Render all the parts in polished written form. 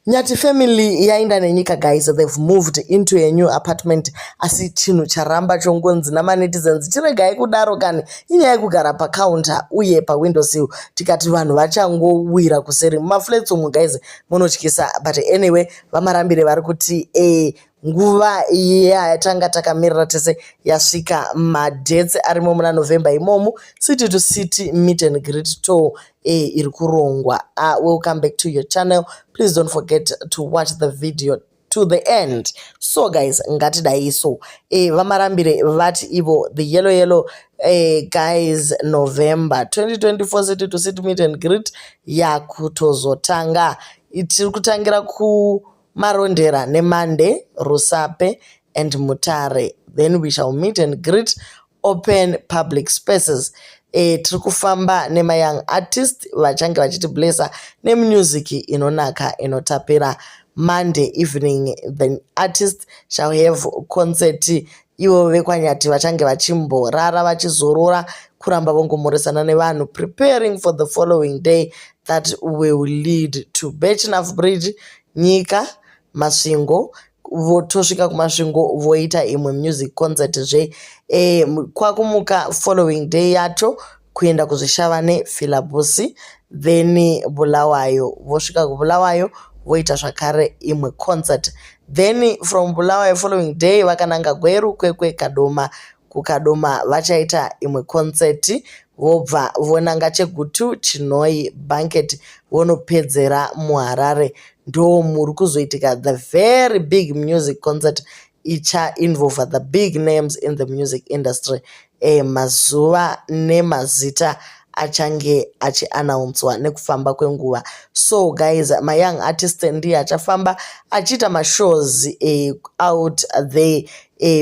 Nyathi family yaenda nenyika guys, they've moved into a new apartment. Asi chinhu charamba chongonzi namanetizens chiregai kudaro kani inyaya yekugara pacounter uye pawindowsill tikati vanhu vachangowira kuseri mumaflats umu guys munotyisa. But anyway vamarambire vari kuti nguva yatanga takamirira tese yasvika. Madhetse arimo muna November imomu, city to city meet and greet tour iri kurongwa. Welcome back to your channel. Please don't forget to watch the video to the end. So guys, ngatidai so vamarambire vati ivo the yellow guys, November 2024 city to city meet and greet yakutozotanga. Tiri kutangira ku Marondera nemande, Rusape and Mutare. Then we shall meet and greet open public spaces. Tiri kufamba nema young artist vachange vachiti blessa nemusic inonaka inotapira. Monday evening the artist shall have concert. Ivo vekwanyati vachange vachimborara vachizorora kuramba vongomoresana nevanhu, preparing for the following day that will lead to Birchnaf Bridge, Nyika, Masvingo. Votosvika kumasvingo voita imwe music concert zve. Kwakumuka following day yacho kuenda kuzvishavane Filabusi, then Bulawayo. Vosvika kubulawayo voita zvakare imwe concert. Then from Bulawayo following day vakananga Gweru Kwekwe Kadoma. Kukadoma vachaita imwe concert. Vobva vonanga Chegutu Chinoi Banket vonopedzera muHarare. Ndo muri kuzoitika the very big music concert icha involve the big names in the music industry. Mazuva nemazita achange achiannouncwa nekufamba kwenguva. So guys, my young artist ndiye achafamba achita mashows out there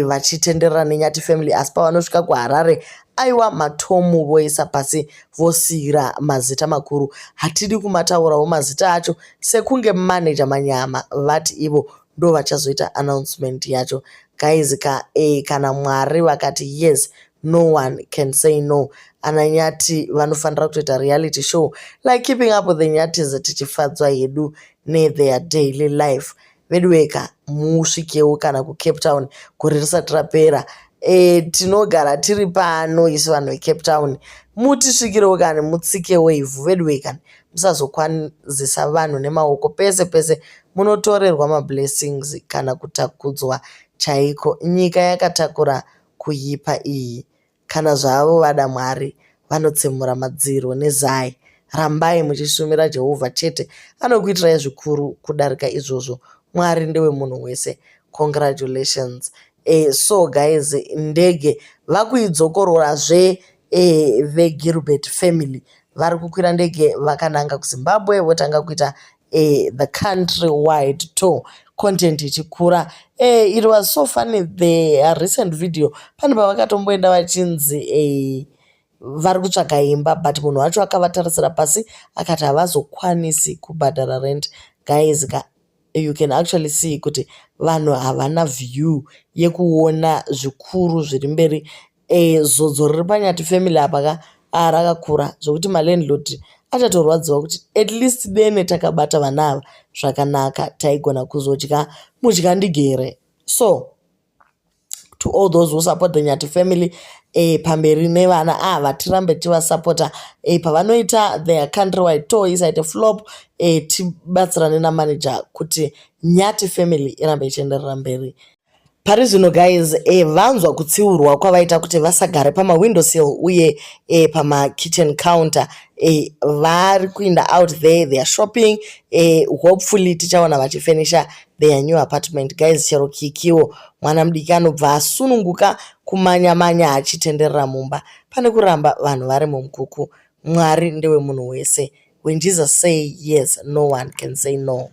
vachitenderera neNyathi family. Asi pavanosvika kuHarare aiwa matomu voisa pasi vosiyira mazita makuru. Hatidi kumataurawo mazita acho sekunge manager manyama vati ivo ndo vachazoita announcement yacho. Guys, kana Mwari vakati yes, no one can say no. Ananyati vanofanira kutoita reality show like keeping up with the Nyathis tichifadzwa hedu their daily life. Vedweka musvikewo kana kuCape Town gore risati rapera. Tinogara tiri pano isi vanhu veCape Town, mutisvikirewo kani mutsikewo ivhu. Vedweka musazokwanzisa vanhu nemaoko pese pese, munotorerwa mablessings kana kutakudzwa chaiko. Nyika yakatakura kuipa iyi. Kana zvavo vada Mwari vanotsemura madziro nezai. Rambai muchishumira Jehovha chete, anokuitirai zvikuru kudarika izvozvo. Mwari ndewe munhu wese. Congratulations. So guys, ndege vakuidzokororazve veGilbert family vari kukwira ndege vakananga kuZimbabwe votanga kuita the countrywide tour. Content ichikura. It was so funny the recent video pane pavakatomboenda vachinzi vari kutsvaga imba but munhu wacho akavatarisira pasi akati havazokwanisi kubhadhara rent. Guys, you can actually see kuti vanhu havana view yekuona zvikuru zviri mberi. Zodzo riri paNyathi family apa rakakura zvokuti malandlord achatorwadziwa kuti at least dene takabata vana ava zvakanaka taigona kuzodya mudya ndigere. So to all those who support the Nyathi family, pamberi nevana ava tirambe tivasapota. Pavanoita their countrywide tour isaite flop, tibatsirane namanager kuti Nyathi family irambe ichienderera mberi. Pari zvino guys, vanzwa kutsiurwa kwavaita kuti vasagare pamawindowsill uye pamakitchen counter. Vari kuenda out there, they are shopping. Hopefully tichaona vachifinisha their new apartment. Guys, chero kikiwo mwana mudiki anobva asununguka kumanya achitenderera mumba. Pane kuramba vanhu vari mumukuku. Mwari ndewe munhu wese. When Jesus say yes, no one can say no.